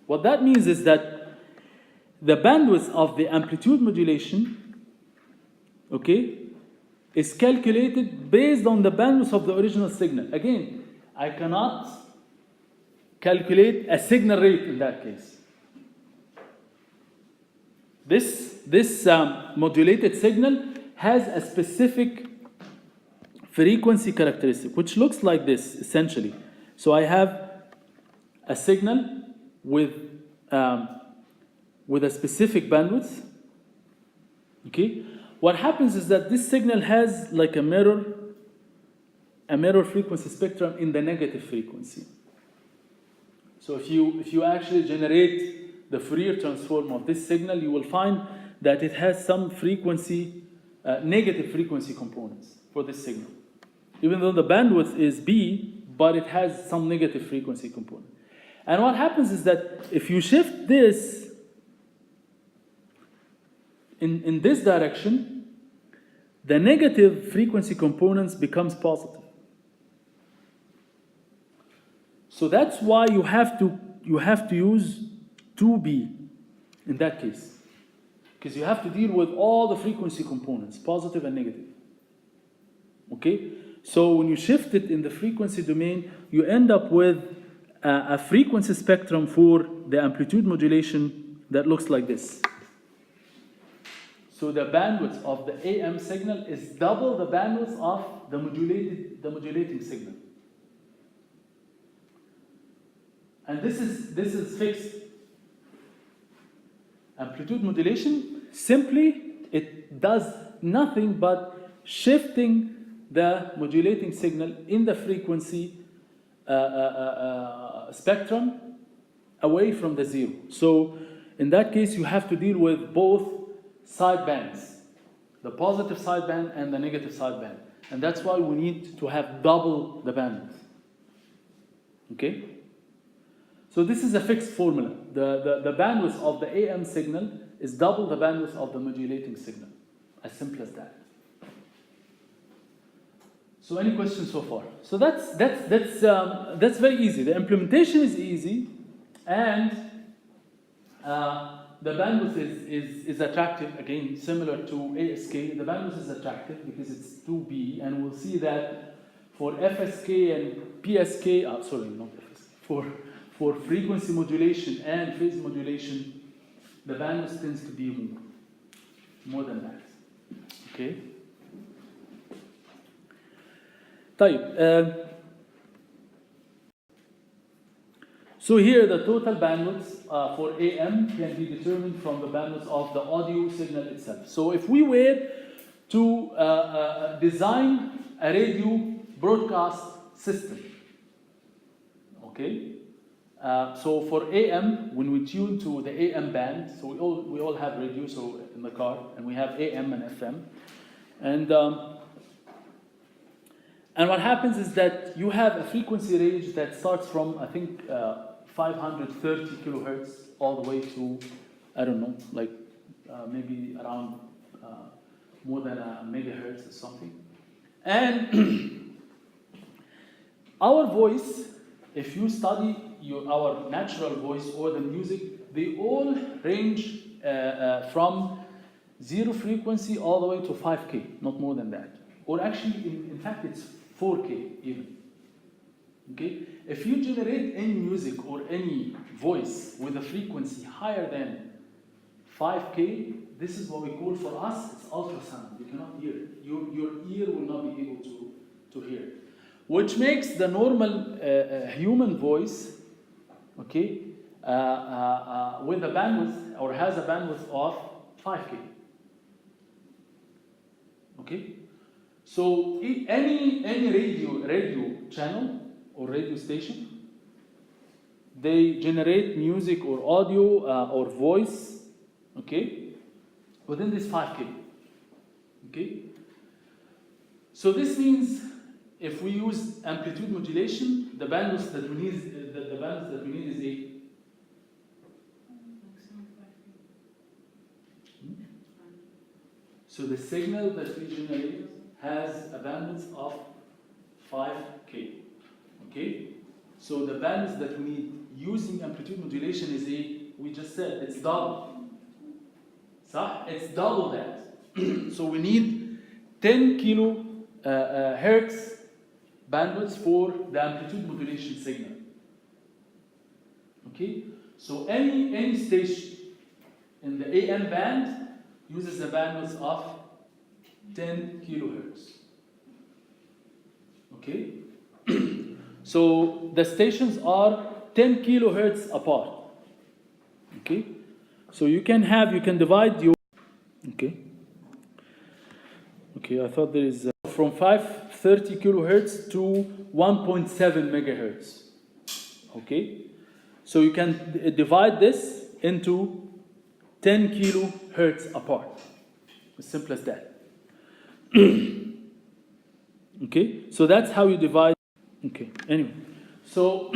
What that means is that the bandwidth of the amplitude modulation, okay, is calculated based on the bandwidth of the original signal. Again, I cannot calculate a signal rate in that case. This modulated signal has a specific frequency characteristic, which looks like this, essentially. So I have a signal with a specific bandwidth. Okay? What happens is that this signal has like a mirror frequency spectrum in the negative frequency. So if you actually generate the Fourier transform of this signal, you will find that it has some frequency, negative frequency components for this signal. Even though the bandwidth is B, but it has some negative frequency component. And what happens is that if you shift this in this direction, the negative frequency components becomes positive. So that's why you have to use 2B in that case, because you have to deal with all the frequency components, positive and negative. Okay? So when you shift it in the frequency domain, you end up with a frequency spectrum for the amplitude modulation that looks like this. So the bandwidth of the AM signal is double the bandwidth of the modulating signal. And this is fixed. Amplitude modulation, simply, it does nothing but shifting the modulating signal in the frequency spectrum away from the zero. So in that case, you have to deal with both side bands, the positive side band and the negative side band. And that's why we need to have double the bandwidth. Okay? So this is a fixed formula. The bandwidth of the AM signal is double the bandwidth of the modulating signal. As simple as that. So any questions so far? So that's very easy. The implementation is easy, and the bandwidth is attractive. Again, similar to ASK, the bandwidth is attractive because it's 2B, and we'll see that for FSK and PSK. Sorry, not FSK. For frequency modulation and phase modulation, the bandwidth tends to be more than that. Okay. طيب. So here the total bandwidth for AM can be determined from the bandwidth of the audio signal itself. So if we were to design a radio broadcast system, okay? So for AM, when we tune to the AM band, so we all have radio, so in the car, and we have AM and FM, and what happens is that you have a frequency range that starts from, I think, 530 kilohertz all the way to, I don't know, like maybe around more than a megahertz or something. And our voice, if you study our natural voice or the music, they all range from zero frequency all the way to 5K, not more than that. Or actually, in fact, it's 4K even. Okay? If you generate any music or any voice with a frequency higher than 5K, this is what we call, for us, it's ultrasound. You cannot hear it. Your ear will not be able to hear it. Which makes the normal human voice, okay, with a bandwidth, or has a bandwidth of 5K. Okay? So any radio channel or radio station, they generate music or audio or voice, okay, within this 5K. Okay? So this means if we use amplitude modulation, the bandwidth that we need is a So the signal that we generate has a bandwidth of 5K. Okay? So the bandwidth that we need using amplitude modulation is we just said, it's double. So it's double that. So we need 10 kilo hertz bandwidth for the amplitude modulation signal. Okay? So any station in the AM band uses a bandwidth of 10 kilohertz. Okay? So the stations are 10 kilohertz apart. Okay? So you can divide your... Okay? Okay, I thought there is... from 530 kilohertz to 1.7 megahertz. Okay? So you can divide this into 10 kilohertz apart. As simple as that. Okay, so that's how you divide. Okay, anyway, so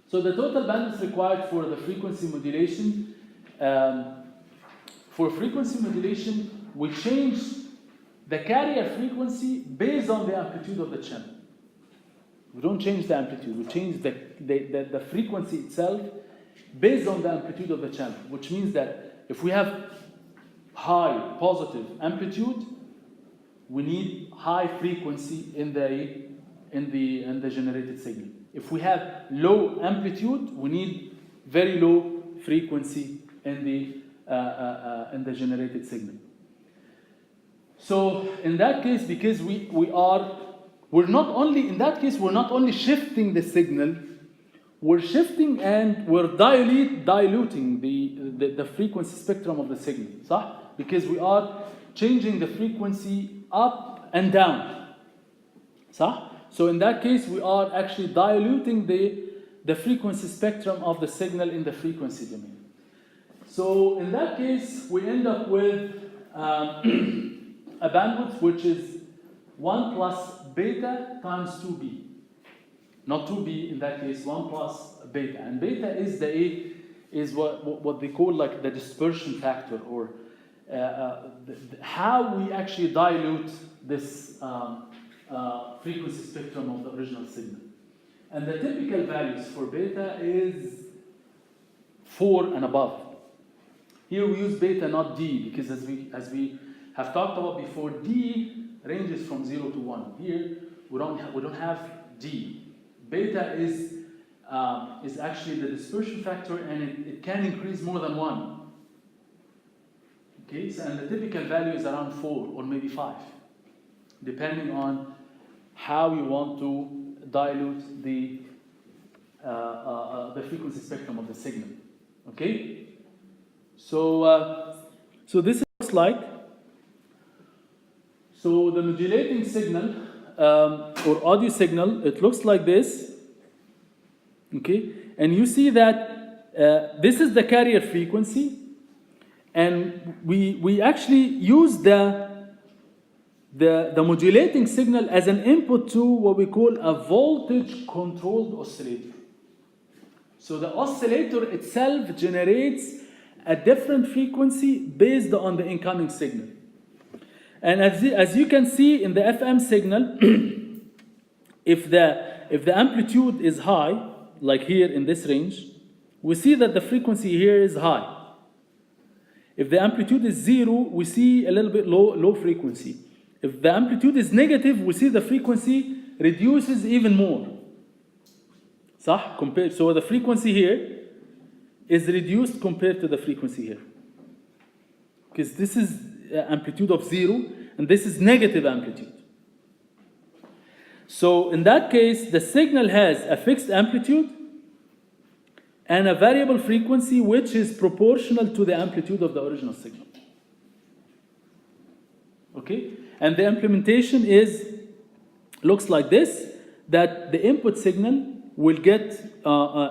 so the total bandwidth required for the frequency modulation. For frequency modulation, we change the carrier frequency based on the amplitude of the channel. We don't change the amplitude, we change the frequency itself based on the amplitude of the channel, which means that if we have high positive amplitude, we need high frequency in the generated signal. If we have low amplitude, we need very low frequency in the generated signal. So in that case, because we're not only shifting the signal, we're shifting and we're diluting the frequency spectrum of the signal, صح? Because we are changing the frequency up and down, صح? So in that case, we are actually diluting the frequency spectrum of the signal in the frequency domain. So in that case, we end up with a bandwidth which is 1 plus beta times 2b. Not 2b in that case, 1 plus beta. And beta is what they call like the dispersion factor, or how we actually dilute this frequency spectrum of the original signal. And the typical values for beta is 4 and above. Here we use beta, not D, because as we have talked about before, D ranges from 0 to 1. Here we don't have D. Beta is actually the dispersion factor, and it can increase more than 1. Okay, so, and the typical value is around 4 or maybe 5, depending on how you want to dilute the frequency spectrum of the signal. Okay, so this looks like. So the modulating signal or audio signal, it looks like this. Okay, and you see that this is the carrier frequency, and we actually use the modulating signal as an input to what we call a voltage controlled oscillator. So the oscillator itself generates a different frequency based on the incoming signal. And as you can see in the FM signal, if the amplitude is high, like here in this range, we see that the frequency here is high. If the amplitude is 0, we see a little bit low frequency. If the amplitude is negative, we see the frequency reduces even more. صح? So the frequency here is reduced compared to the frequency here. Because this is amplitude of 0, and this is negative amplitude. So in that case, the signal has a fixed amplitude and a variable frequency which is proportional to the amplitude of the original signal. Okay? And the implementation looks like this, that the input signal will get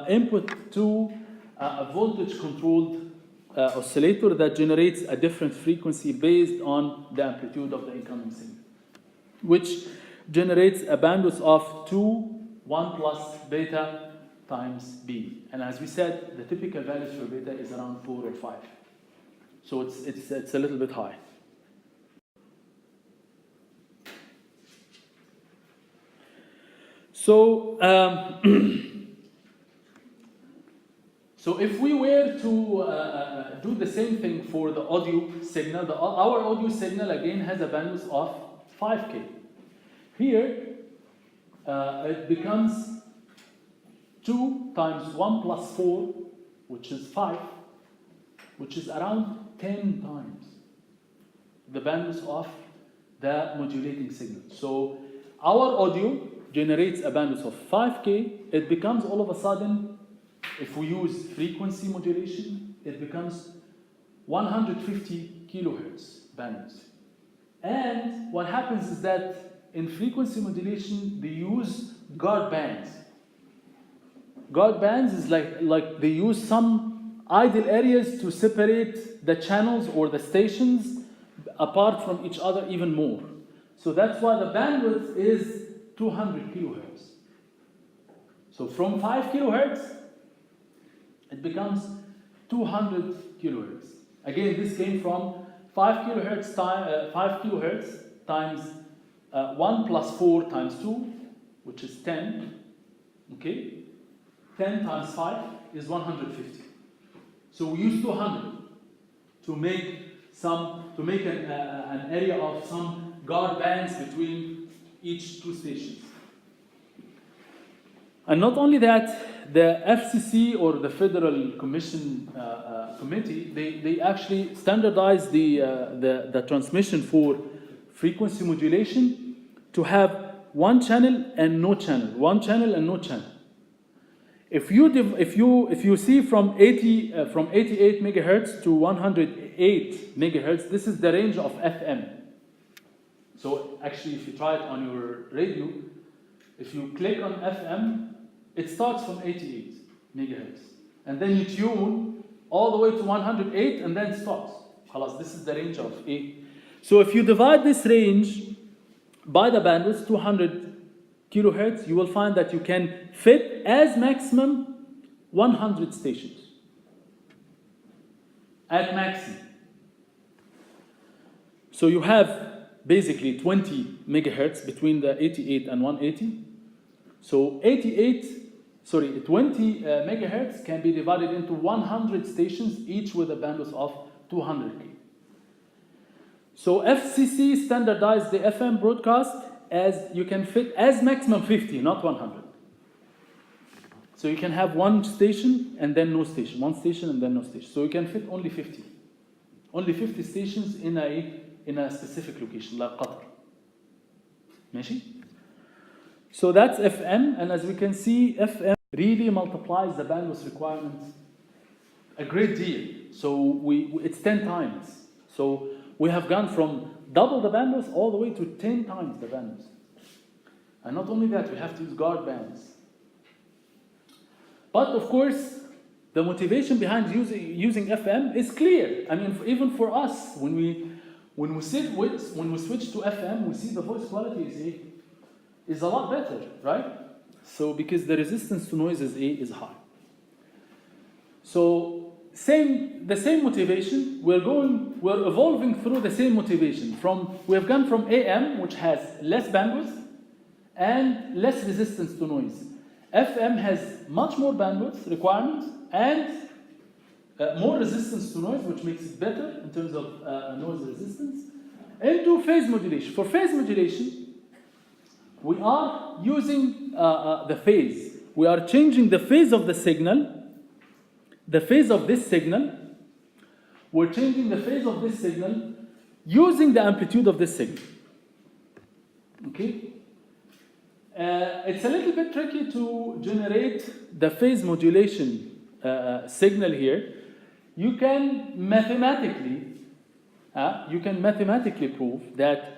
input to a voltage controlled oscillator that generates a different frequency based on the amplitude of the incoming signal, which generates a bandwidth of 1 plus beta times B. And as we said, the typical values for beta is around 4 or 5. So it's a little bit high. So, so if we were to do the same thing for the audio signal, our audio signal again has a bandwidth of 5K. Here, it becomes 2 times 1 plus 4, which is 5, which is around 10 times the bandwidth of the modulating signal. So our audio generates a bandwidth of 5K. It becomes all of a sudden, if we use frequency modulation, it becomes 150 kilohertz bandwidth. And what happens is that in frequency modulation, they use guard bands. guard bands is like they use some idle areas to separate the channels or the stations apart from each other even more. So that's why the bandwidth is 200 kilohertz. So from 5 kilohertz, it becomes 200 kilohertz. Again, this came from 5 kilohertz, 5 kilohertz times 1 plus 4 times 2, which is 10. Okay? 10 times 5 is 150. So we use 200 to make an area of some guard bands between each two stations. And not only that, the FCC or the Federal Commission Committee, they actually standardized the transmission for frequency modulation to have one channel and no channel, one channel and no channel. If you see from 88 megahertz to 108 megahertz, this is the range of FM. So actually, if you try it on your radio, if you click on FM, it starts from 88 megahertz, and then you tune all the way to 108, and then stops. Khalas, this is the range of A. So if you divide this range by the bandwidth, 200 kilohertz, you will find that you can fit as maximum 100 stations. At maximum. So you have basically 20 megahertz between the 88 and 180. So 20 megahertz can be divided into 100 stations, each with a bandwidth of 200 k. So FCC standardized the FM broadcast as you can fit as maximum 50, not 100. So you can have one station and then no station, one station and then no station. So you can fit only 50. Only 50 stations in a specific location, like Qatar. ماشي? So that's FM, and as we can see, FM really multiplies the bandwidth requirements a great deal. So it's 10 times. So we have gone from double the bandwidth all the way to 10 times the bandwidth. And not only that, we have to use guard bands. But of course, the motivation behind using FM is clear. I mean, even for us, when we switch to FM, we see the voice quality is a lot better, right? So because the resistance to noise is high. So the same motivation, we're evolving through the same motivation. We have gone from AM, which has less bandwidth and less resistance to noise. FM has much more bandwidth requirements and more resistance to noise, which makes it better in terms of noise resistance, into phase modulation. For phase modulation, we are using the phase. We are changing the phase of the signal. The phase of this signal, we're changing the phase of this signal using the amplitude of this signal. Okay? It's a little bit tricky to generate the phase modulation signal here. You can mathematically prove that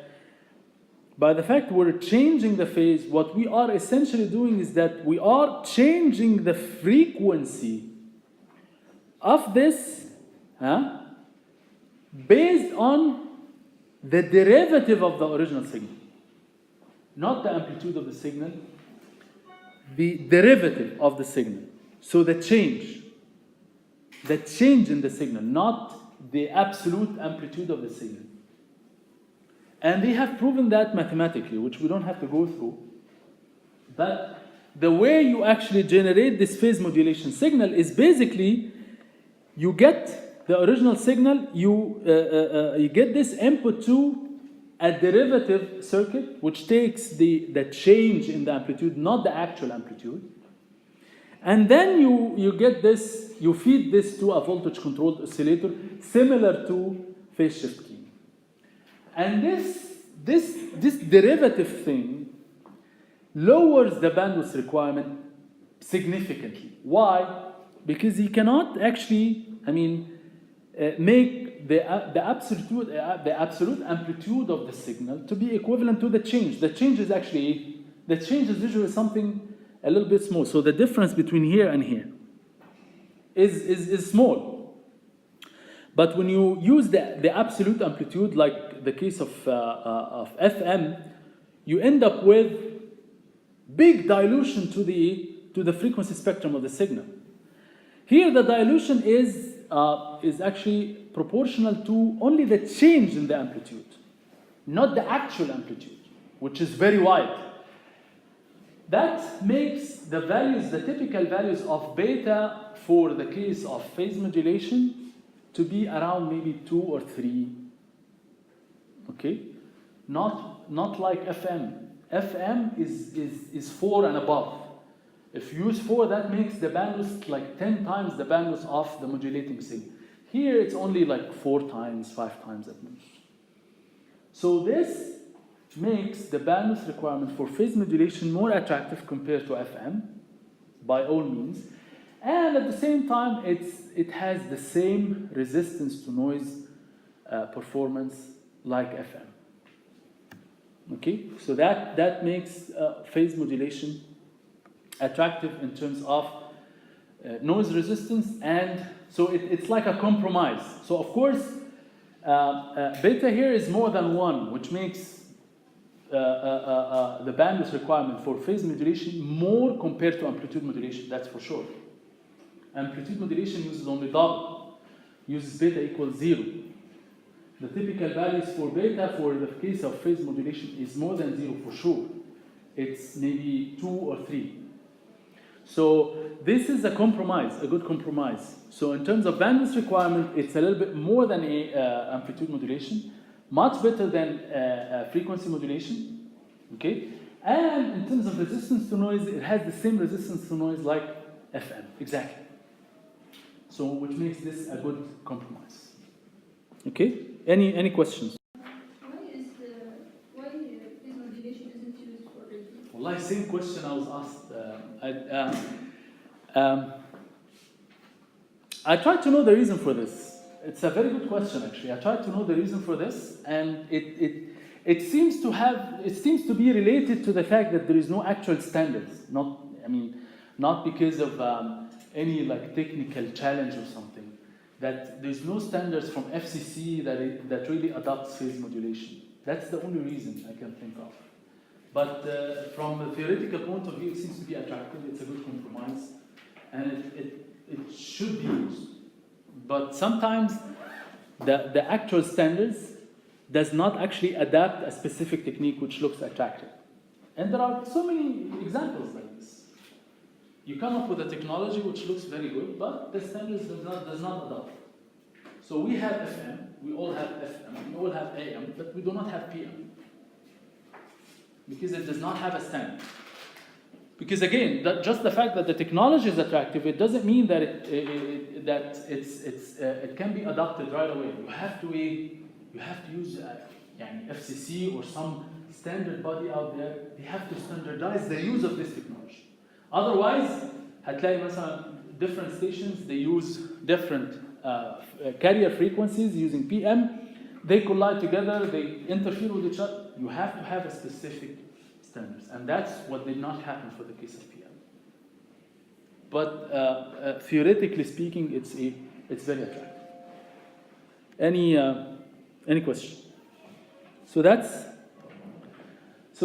by the fact we're changing the phase, what we are essentially doing is that we are changing the frequency of this based on the derivative of the original signal. Not the amplitude of the signal, the derivative of the signal. So the change in the signal, not the absolute amplitude of the signal. And they have proven that mathematically, which we don't have to go through. But the way you actually generate this phase modulation signal is basically you get the original signal, you get this input to a derivative circuit, which takes the change in the amplitude, not the actual amplitude. And then you get this, you feed this to a voltage controlled oscillator similar to phase shift keying. And this derivative thing lowers the bandwidth requirement significantly. Why? Because you cannot actually, make the absolute amplitude of the signal to be equivalent to the change. The change is usually something a little bit small. So the difference between here and here is small. But when you use the absolute amplitude, like the case of FM, you end up with big dilution to the frequency spectrum of the signal. Here, the dilution is actually proportional to only the change in the amplitude, not the actual amplitude, which is very wide. That makes the values, the typical values of beta for the case of phase modulation to be around maybe 2 or 3. Okay? Not like FM. FM is 4 and above. If you use 4, that makes the bandwidth like 10 times the bandwidth of the modulating signal. Here it's only like 4 times, 5 times at most. So this makes the bandwidth requirement for phase modulation more attractive compared to FM, by all means. And at the same time, it has the same resistance to noise performance like FM. Okay, so that makes phase modulation attractive in terms of noise resistance, and so it's like a compromise. So of course, beta here is more than 1, which makes the bandwidth requirement for phase modulation more compared to amplitude modulation, that's for sure. Amplitude modulation uses only double, uses beta equals 0. The typical values for beta for the case of phase modulation is more than 0 for sure. It's maybe 2 or 3. So this is a compromise, a good compromise. So in terms of bandwidth requirement, it's a little bit more than amplitude modulation, much better than frequency modulation, okay? And in terms of resistance to noise, it has the same resistance to noise like FM, exactly. So which makes this a good compromise. Okay? Any questions? Why phase modulation isn't used for radio? Wallahi, same question I was asked. I tried to know the reason for this. It's a very good question, actually. I tried to know the reason for this, and it seems to be related to the fact that there is no actual standards. Not because of any like technical challenge or something. That there's no standards from FCC that really adopts phase modulation. That's the only reason I can think of. But from a theoretical point of view, it seems to be attractive. It's a good compromise, and it should be used. But sometimes the actual standards does not actually adapt a specific technique which looks attractive. And there are so many examples like this. You come up with a technology which looks very good, but the standards does not adopt. So we have FM, we all have FM, we all have AM, but we do not have PM. Because it does not have a standard. Because again, just the fact that the technology is attractive, it doesn't mean that it can be adopted right away. You have to use FCC or some standard body out there. They have to standardize the use of this technology. Otherwise, هتلاقي مثلا different stations, they use different carrier frequencies using PM. They collide together, they interfere with each other. You have to have a specific standards, and that's what did not happen for the case of PM. But theoretically speaking, it's very attractive. Any question? So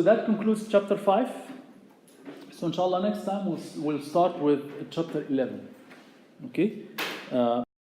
that concludes chapter 5. So inshallah next time we'll start with chapter 11. Okay.